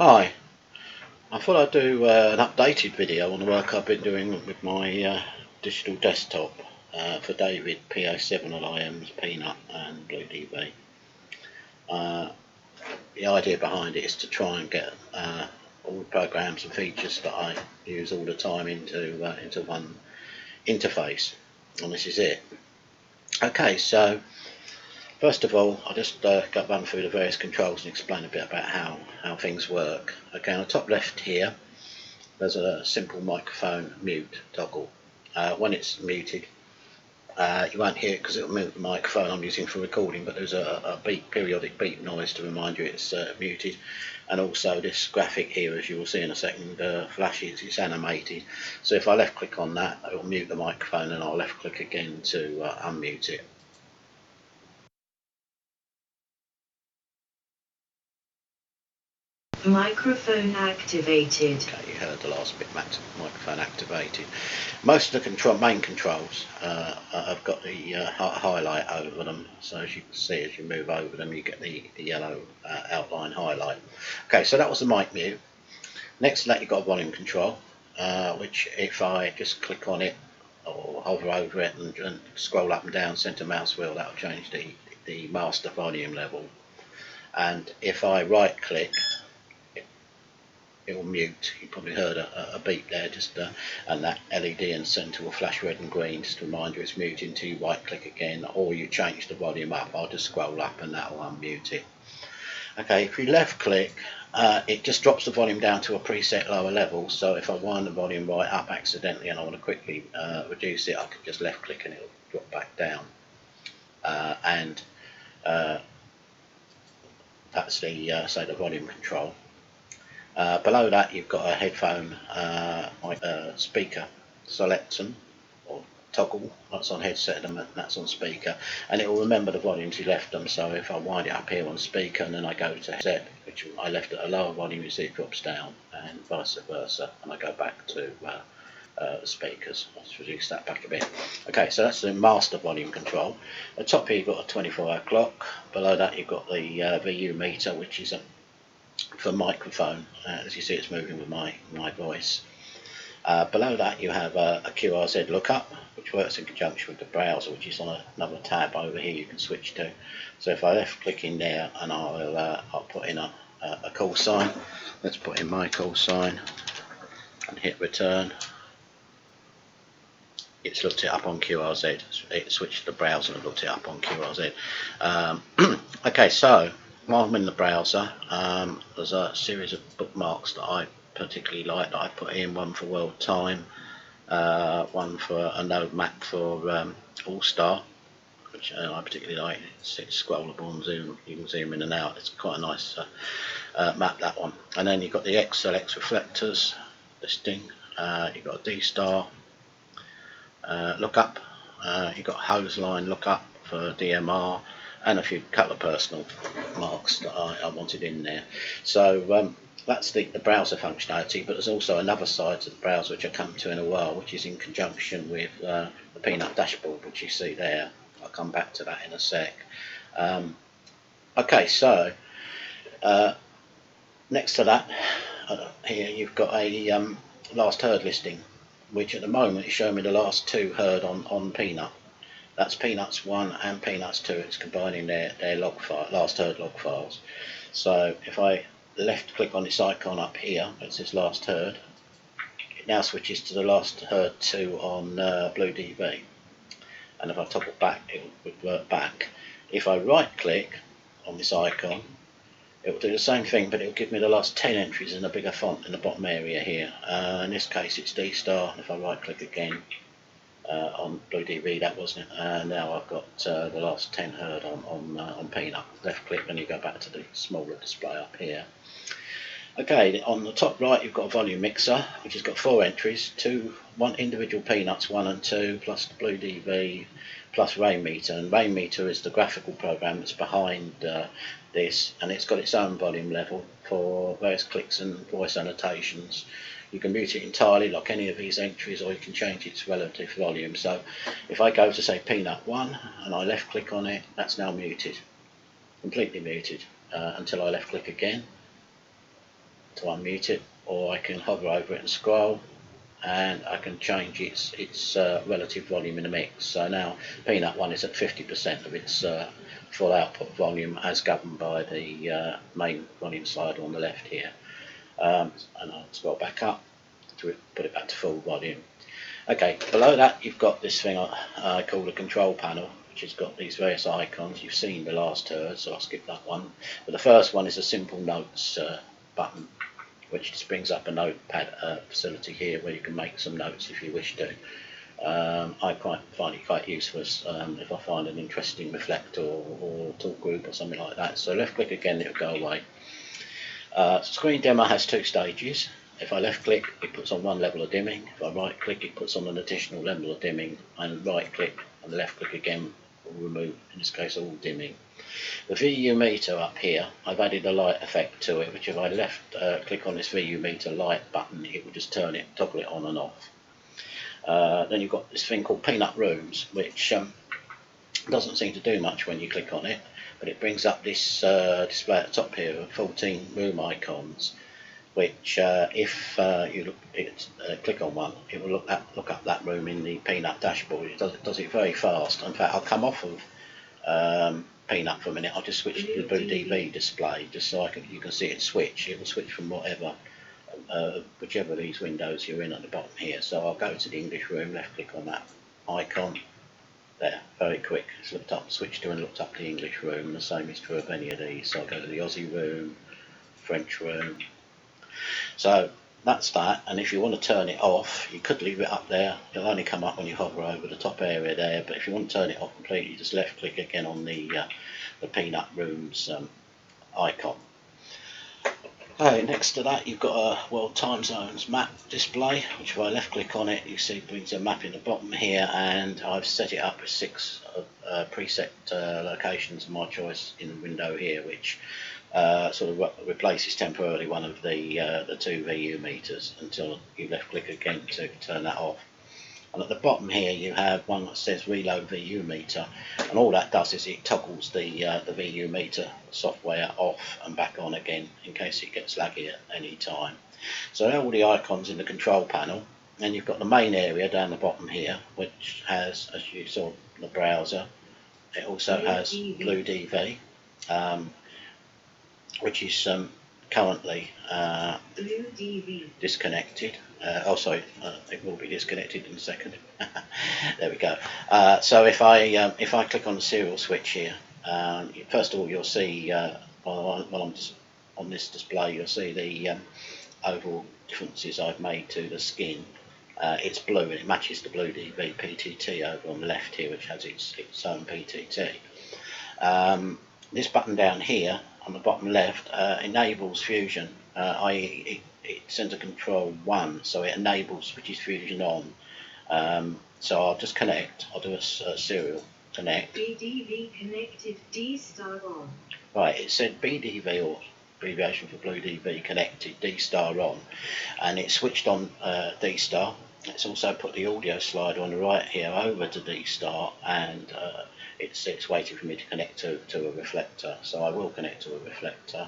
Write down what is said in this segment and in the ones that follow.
Hi, I thought I'd do an updated video on the work I've been doing with my digital desktop for David PO7LIM's Peanut and Blue DV. The idea behind it is to try and get all the programs and features that I use all the time into one interface, and this is it. Okay, so first of all, I'll just run through the various controls and explain a bit about how things work. Okay, on the top left here, there's a simple microphone mute toggle. When it's muted, you won't hear it because it'll mute the microphone I'm using for recording, but there's a periodic beep noise to remind you it's muted. And also this graphic here, as you will see in a second, flashes, it's animated. So if I left click on that, it will mute the microphone, and I'll left click again to unmute it. Microphone activated. Okay, you heard the last bit, microphone activated. Most of the main controls have got the highlight over them, so as you can see, as you move over them, you get the yellow outline highlight. Okay, so that was the mic mute. Next to that, you've got a volume control, which if I just click on it or hover over it and scroll up and down center mouse wheel, that will change the master volume level. And if I right click, it will mute. You probably heard a beep there, and that LED in the centre will flash red and green just to remind you it's muted until you right click again, or you change the volume up. I'll just scroll up and that will unmute it. Okay, if you left click, it just drops the volume down to a preset lower level. So if I wind the volume right up accidentally and I want to quickly reduce it, I can just left click and it'll drop back down. That's the say the volume control. Below that, you've got a headphone speaker selection or toggle. That's on headset and that's on speaker, and it will remember the volumes you left them. So if I wind it up here on speaker and then I go to headset, which I left at a lower volume, you see it drops down, and vice versa, and I go back to speakers. Let's reduce that back a bit. Okay, so that's the master volume control. At the top here you've got a 24-hour clock. Below that you've got the VU meter, which is for microphone. As you see, it's moving with my voice. Below that you have a QRZ lookup, which works in conjunction with the browser, which is on another tab over here you can switch to. So if I left click in there, and I'll put in a call sign. Let's put in my call sign and hit return. It's looked it up on QRZ. It switched to the browser and looked it up on QRZ. Okay, so while I'm in the browser, there's a series of bookmarks that I particularly like that I put in. One for World Time, one for a node map for All Star, which I particularly like. It's scrollable and you can zoom in and out. It's quite a nice map, that one. And then you've got the XLX reflectors listing. You've got a D star lookup. You've got hose line lookup for DMR, and a couple of personal marks that I wanted in there. So that's the browser functionality, but there's also another side to the browser which I'll come to in a while, which is in conjunction with the Peanut dashboard, which you see there. I'll come back to that in a sec. Okay, so next to that, here you've got a last heard listing, which at the moment is showing me the last two heard on Peanut. That's Peanuts 1 and Peanuts 2. It's combining their log file, last heard log files. So if I left click on this icon up here, it says last heard, it now switches to the last heard 2 on Blue DV. And if I toggle back, it will revert back. If I right click on this icon, it will do the same thing, but it will give me the last 10 entries in a bigger font in the bottom area here. In this case it's D star. If I right click again, on Blue DV, that wasn't it, and now I've got the last 10 heard on Peanut. Left click and you go back to the smaller display up here. Okay, on the top right you've got a volume mixer, which has got 4 entries, one individual Peanuts 1 and 2, plus the Blue DV, plus Rain Meter. And Rain Meter is the graphical program that's behind this, and it's got its own volume level for various clicks and voice annotations. You can mute it entirely like any of these entries, or you can change its relative volume. So if I go to say Peanut 1 and I left click on it, that's now muted, completely muted, until I left click again. to unmute it, or I can hover over it and scroll, and I can change its relative volume in the mix. So now Peanut 1 is at 50% of its full output volume, as governed by the main volume slider on the left here. And I'll scroll back up to put it back to full volume. Okay, below that you've got this thing I call the control panel, which has got these various icons. You've seen the last herd, so I'll skip that one. But the first one is a simple notes button, which just brings up a notepad facility here where you can make some notes if you wish to. I find it quite useful if I find an interesting reflector or talk group or something like that. So left click again, it'll go away. Screen demo has 2 stages. If I left click, it puts on 1 level of dimming. If I right click, it puts on an additional level of dimming, and right click and left click again will remove, in this case, all dimming. The VU meter up here, I've added a light effect to it, which if I left click on this VU meter light button, it will just toggle it on and off. Then you've got this thing called Peanut Rooms, which doesn't seem to do much when you click on it, but it brings up this display at the top here of 14 room icons, which if you click on one, it will look up that room in the Peanut dashboard. It does it very fast. In fact, I'll come off of Peanut for a minute. I'll just switch to the Blue DV display, just so you can see it switch. It will switch from whichever of these windows you're in at the bottom here. So I'll go to the English room, left click on that icon. There, very quick. It's looked up, switched to and looked up the English room, and the same is true of any of these. So I'll go to the Aussie room, French room. So that's that, and if you want to turn it off, you could leave it up there. It'll only come up when you hover over the top area there, but if you want to turn it off completely, just left click again on the Peanut Rooms icon. Okay, next to that you've got a World Time Zones map display, which if I left click on it, you see it brings a map in the bottom here, and I've set it up with 6 preset locations of my choice in the window here, which sort of replaces temporarily one of the 2 VU meters until you left click again to turn that off. And at the bottom here you have one that says reload VU meter, and all that does is it toggles the VU meter software off and back on again in case it gets laggy at any time. So there are all the icons in the control panel, and you've got the main area down the bottom here, which has, as you saw in the browser, it also has Blue DV, which is currently disconnected. It will be disconnected in a second. There we go. So if I click on the serial switch here, first of all you'll see while I'm on this display, you'll see the overall differences I've made to the skin. It's blue and it matches the Blue DV PTT over on the left here, which has its own PTT. This button down here on the bottom left enables fusion, i.e. it sends a control 1, so it switches fusion on. So I'll just connect. I'll do a serial connect. BDV connected, D star on. Right, it said BDV, or abbreviation for Blue DV, connected, D star on, and it switched on D star. It's also put the audio slider on the right here over to D star, and it's waiting for me to connect to a reflector. So I will connect to a reflector.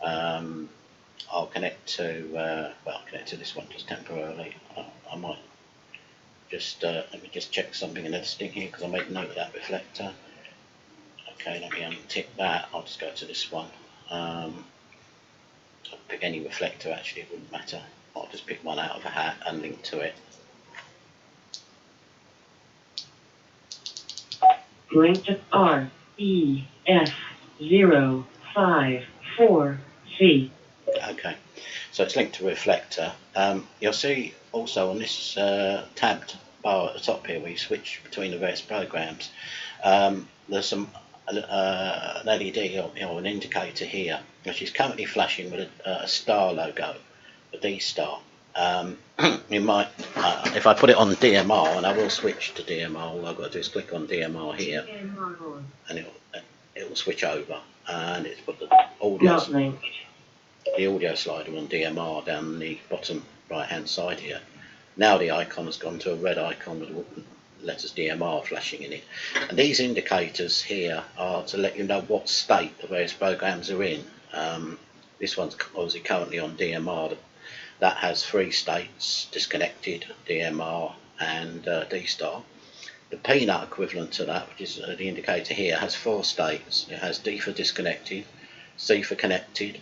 I'll connect to this one just temporarily. I might just let me just check something in editing here, because I made note of that reflector. Okay, let me untick that. I'll just go to this one. I'll pick any reflector, actually, it wouldn't matter. I'll just pick one out of a hat and link to it. Link to REF054C. Okay, so it's linked to a reflector. You'll see also on this tabbed bar at the top here, where you switch between the various programs, there's an LED or an indicator here, which is currently flashing with a star logo, a D star. You might, if I put it on DMR, and I will switch to DMR, all I've got to do is click on DMR here, and it will switch over, and it's put the audio slider on DMR down the bottom right hand side here. Now the icon has gone to a red icon with the letters DMR flashing in it, and these indicators here are to let you know what state the various programs are in. This one's obviously currently on DMR. That has 3 states: disconnected, DMR, and D-star. The peanut equivalent to that, which is the indicator here, has 4 states. It has D for disconnected, C for connected,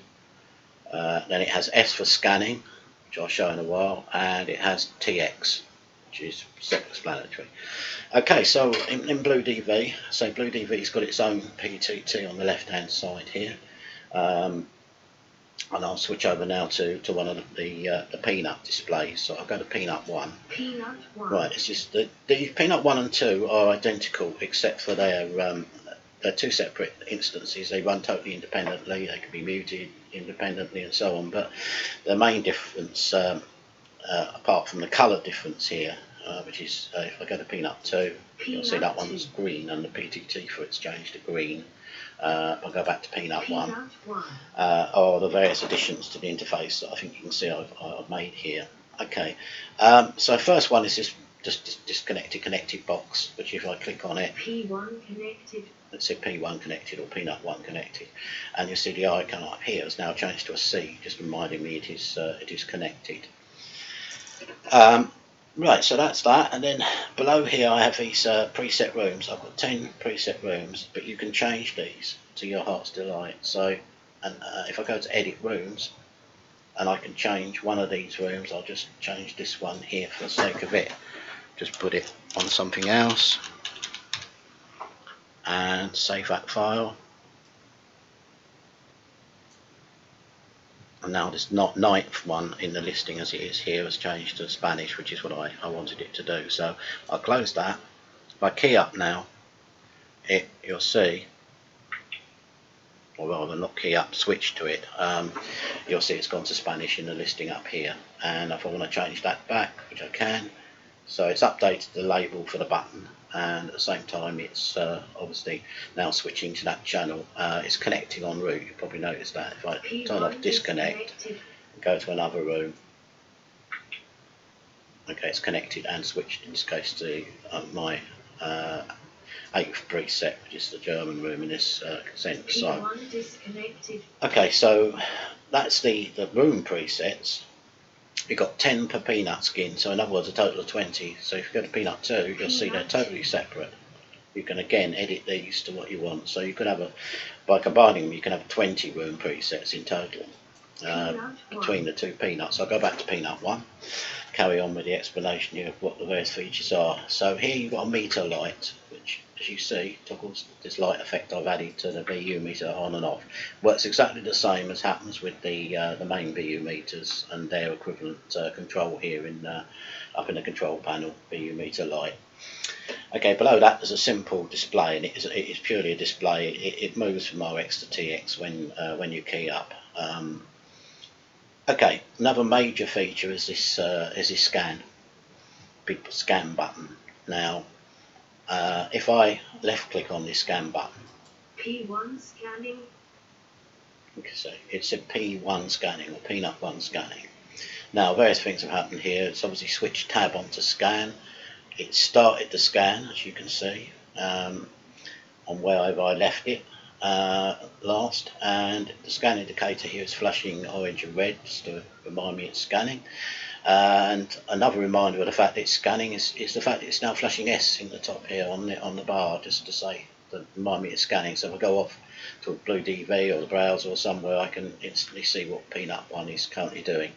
then it has S for scanning, which I'll show in a while, and it has TX, which is self-explanatory. Okay, so in Blue DV, so Blue DV's got its own PTT on the left-hand side here. And I'll switch over now to one of the peanut displays. So I'll go to peanut 1. Peanut 1. Right, it's just the peanut 1 and 2 are identical, except for they're 2 separate instances. They run totally independently. They can be muted independently and so on. But the main difference, apart from the colour difference here, which is if I go to peanut 2, you'll see that one's green and the PTT for it's changed to green. I'll go back to peanut 1. Are the various additions to the interface that I think you can see I've made here. Okay, so first one is just disconnected connected box, which if I click on it, P1 connected. let's say P1 connected or peanut 1 connected, and you'll see the icon up here has now changed to a C, just reminding me it is connected. Right, so that's that, and then below here I have these preset rooms. I've got 10 preset rooms, but you can change these to your heart's delight. So, and if I go to edit rooms, and I can change one of these rooms, I'll just change this one here for the sake of it. Just put it on something else, and save that file. And now this not ninth one in the listing as it is here has changed to Spanish, which is what I wanted it to do. So I'll close that. If I key up now, you'll see, or rather not key up, switch to it, you'll see it's gone to Spanish in the listing up here. And if I want to change that back, which I can, so it's updated the label for the button, and at the same time it's obviously now switching to that channel. It's connecting en route. You probably noticed that. If I turn off disconnect and go to another room, okay, it's connected and switched in this case to my 8th preset, which is the German room in this consent. So okay, so that's the room presets. You've got 10 per peanut skin, so in other words a total of 20. So if you go to peanut 2, you'll see they're totally separate. You can again edit these to what you want. So you could have by combining them, you can have 20 room presets in total between the 2 peanuts. I'll go back to peanut 1, carry on with the explanation here of what the various features are. So here you've got a meter light, which as you see toggles this light effect I've added to the VU meter on and off. Works exactly the same as happens with the main VU meters and their equivalent control here up in the control panel, VU meter light. Okay, below that there's a simple display, and it is purely a display. It moves from RX to TX when you key up. Okay, another major feature is this scan, big scan button. Now, if I left click on this scan button, P1 scanning. Okay, so it said P1 scanning or peanut 1 scanning. Now, various things have happened here. It's obviously switched tab onto scan. It started the scan, as you can see, on wherever I left it last, and the scan indicator here is flashing orange and red just to remind me it's scanning. And another reminder of the fact that it's scanning is the fact that it's now flashing S in the top here on the bar, just to say, to remind me it's scanning. So if I go off to a Blue DV or the browser or somewhere, I can instantly see what Peanut 1 is currently doing.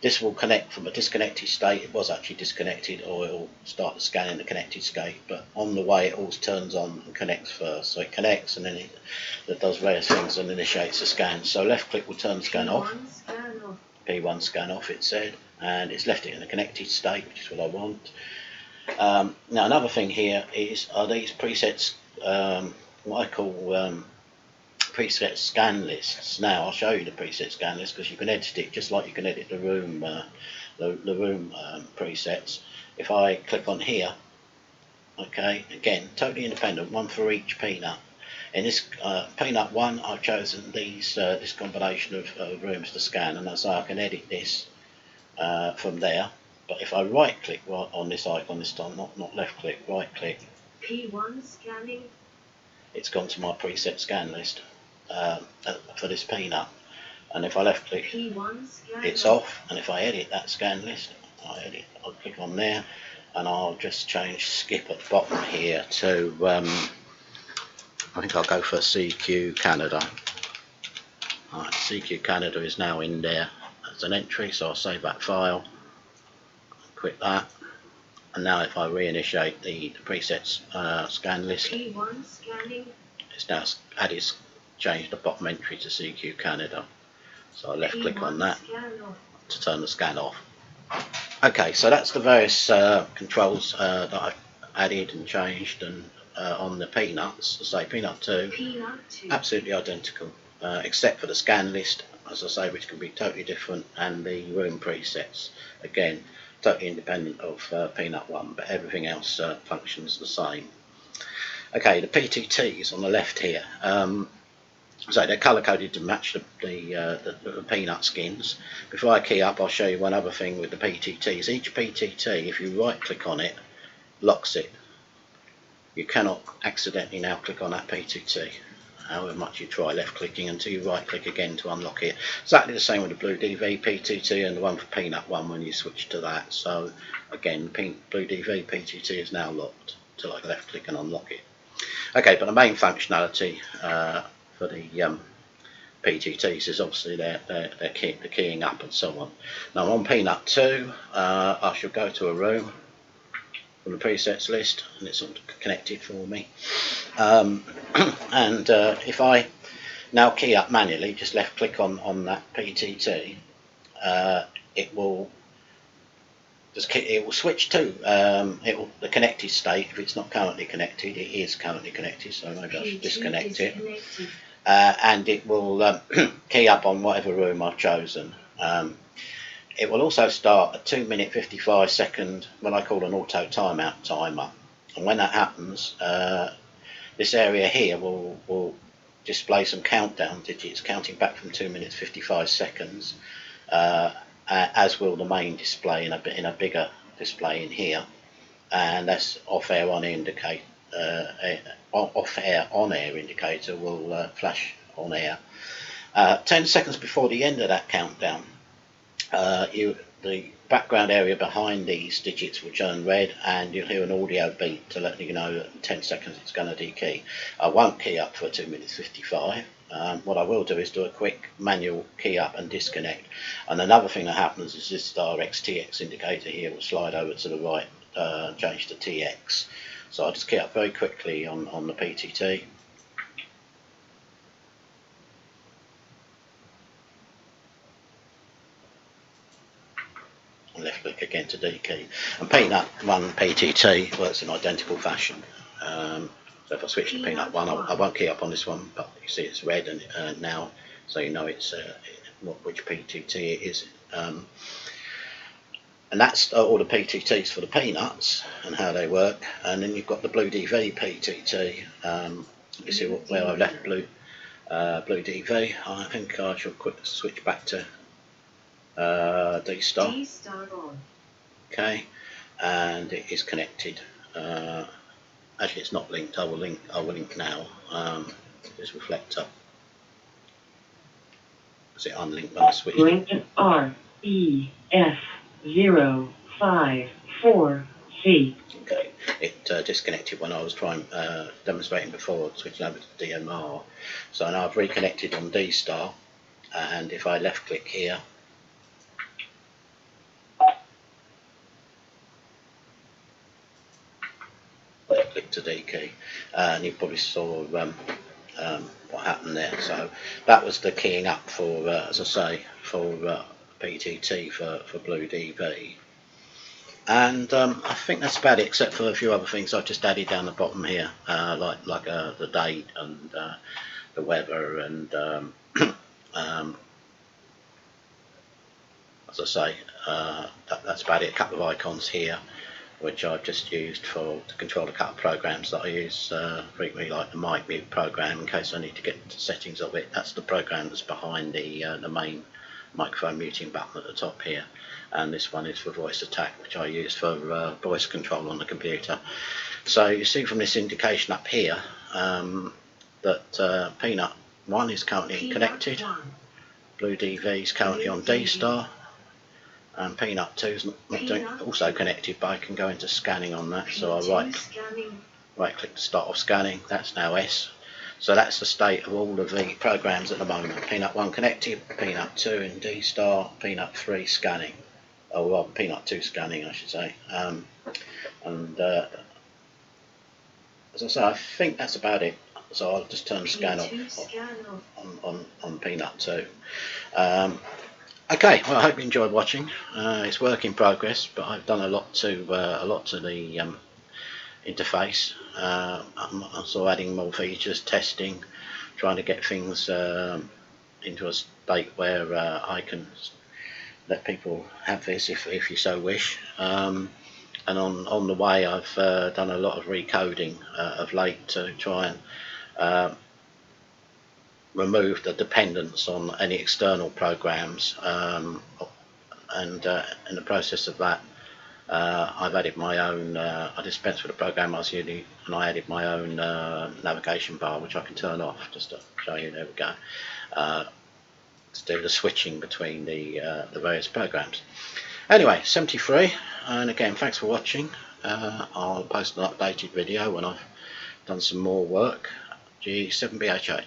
This will connect from a disconnected state. It was actually disconnected, or it will start the scan in the connected state, but on the way it always turns on and connects first. So it connects and then it does various things and initiates the scan. So left click will turn the scan off. P1 scan off, it said, and it's left it in a connected state, which is what I want. Now another thing here are these presets, what I call preset scan lists. Now I'll show you the preset scan list because you can edit it just like you can edit the room presets. If I click on here, okay, again totally independent, one for each peanut. In this peanut 1, I've chosen this combination of rooms to scan, and so I can edit this from there. But if I right click on this icon this time, not left click, right click, P1 scanning, it's gone to my preset scan list for this peanut. and if I left click, P1 scan it's off. And if I edit that scan list, I'll click on there, and I'll just change skip at the bottom here to I think I'll go for CQ Canada. Right, CQ Canada is now in there as an entry, so I'll save that file, quit that, and now if I reinitiate the presets scan list, P1 scanning. it's now added, changed the bottom entry to CQ Canada. So I left click on that to turn the scan off. Okay, so that's the various controls that I've added and changed and on the Peanuts. Say Peanut 2, absolutely identical, except for the scan list, as I say, which can be totally different, and the room presets, again totally independent of Peanut 1, but everything else functions the same. Okay, the PTTs on the left here, so they're colour coded to match the Peanut skins. Before I key up, I'll show you one other thing with the PTTs. Each PTT, if you right click on it, locks it. You cannot accidentally now click on that PTT, however much you try left clicking, until you right click again to unlock it. Exactly the same with the Blue DV PTT and the one for Peanut 1 when you switch to that. So again, Blue DV PTT is now locked until I left click and unlock it. Okay, but the main functionality for the PTTs is obviously the keying up and so on. Now on Peanut 2, I shall go to a room from the presets list, and it's all connected for me. And if I now key up manually, just left click on that PTT, it will switch to the connected state. If it's not currently connected, it is currently connected, so maybe I should disconnect it. And it will key up on whatever room I've chosen. It will also start a 2-minute 55-second, what I call an auto timeout timer. And when that happens, this area here will display some countdown digits, counting back from 2 minutes 55 seconds, as will the main display in a bigger display in here. And that's off-air on indicate. Off-air on-air indicator will flash on air. 10 seconds before the end of that countdown, the background area behind these digits will turn red, and you'll hear an audio beep to let you know that in 10 seconds it's going to dekey. I won't key up for 2 minutes 55. What I will do is do a quick manual key up and disconnect. And another thing that happens is this RX-TX indicator here will slide over to the right, change to TX. So I'll just key up very quickly on the PTT. And left click again to dekey. And Peanut 1 PTT works in identical fashion. So if I switch to Peanut 1, I won't key up on this one, but you see it's red and now, so you know it's which PTT it is. And that's all the PTTs for the Peanuts and how they work. And then you've got the Blue DV PTT. You see where I've left Blue DV. I think I shall switch back to D-Star. Okay, and it is connected. Actually, it's not linked. I will link now. This reflector. Is it unlinked when I switch? Link REF054C. Okay, it disconnected when I was demonstrating before, switching over to DMR. So now I've reconnected on D-Star, and if I left click here, left click to D key, and you probably saw what happened there. So that was the keying up for, as I say, for PTT for Blue DV. And I think that's about it, except for a few other things I've just added down the bottom here, like the date and the weather, and as I say, that's about it. A couple of icons here, which I've just used to control a couple of programs that I use frequently, like the mic mute program, in case I need to get into settings of it. That's the program that's behind the main microphone muting button at the top here. And this one is for voice attack, which I use for voice control on the computer. So you see from this indication up here that Peanut 1 is currently connected. Blue DV is currently on D star, and Peanut 2 is not doing, also connected, but I can go into scanning on that. So I right click to start off scanning. That's now S. So that's the state of all of the programs at the moment. Peanut 1 connected, Peanut 2 in D star, Peanut 3 scanning. Oh, well, Peanut 2 scanning, I should say. As I say, I think that's about it. So I'll just turn the scan off on Peanut 2. Okay, well, I hope you enjoyed watching. It's work in progress, but I've done a lot to the interface. I'm also adding more features, testing, trying to get things into a state where I can let people have this if you so wish. And on the way, I've done a lot of recoding of late to try and remove the dependence on any external programs, and in the process of that, I've added my own, I dispensed with the program I was using, and I added my own navigation bar, which I can turn off just to show you. There we go. To do the switching between the various programs. Anyway, 73, and again, thanks for watching. I'll post an updated video when I've done some more work. G7BHH.